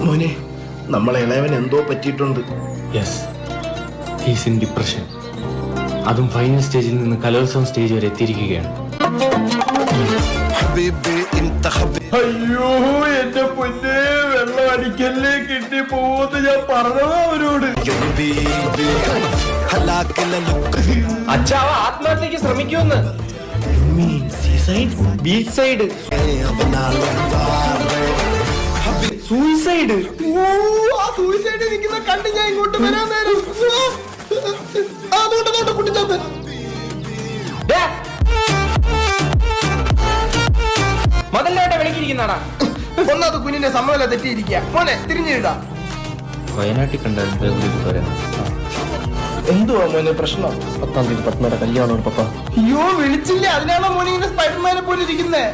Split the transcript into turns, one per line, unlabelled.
മോനെ, നമ്മളെ ഇളയവൻ എന്തോ പറ്റിയിട്ടുണ്ട്.
Yes, he's in depression. അതും ഫൈനൽ സ്റ്റേജിൽ നിന്ന് കലോത്സവം സ്റ്റേജ് വരെ എത്തിയിരിക്കുകയാണ്.
അയ്യോ എന്റെ പൊന്നെ, വെള്ളം അടിക്കല്ലേ, കിട്ടി പോകുന്നത് ഞാൻ പറഞ്ഞതാ അവരോട്.
അച്ഛാ, ആത്മഹത്യക്ക് ശ്രമിക്കുമെന്ന്. Beach side suicide.
ആ സൂയിസൈഡ് നിൽക്കുന്ന കണ്ട് ഞാൻ ഇങ്ങോട്ട് വരാൻ നേരം അതുകൊണ്ട് കുട്ടിച്ചാത്ത
മതല്ലോട്ടെ വിളിക്കിരിക്കുന്നാടാ.
ഒന്നാമത് കുഞ്ഞിന്റെ സമ്മതം തെറ്റിയിരിക്കുക. മോനെ തിരിഞ്ഞിടാ.
വയനാട്ടിൽ കണ്ടാലും
എന്തുവാ മോനെ പ്രശ്നം?
10-ാം തീയതി പത്മയുടെ കല്യാണമാണ് പപ്പ.
അയ്യോ വിളിച്ചില്ല, അതിനാണോ മോനെ ഇങ്ങനെ സ്പൈഡർമാനെ പോലെ ഇരിക്കുന്നേ?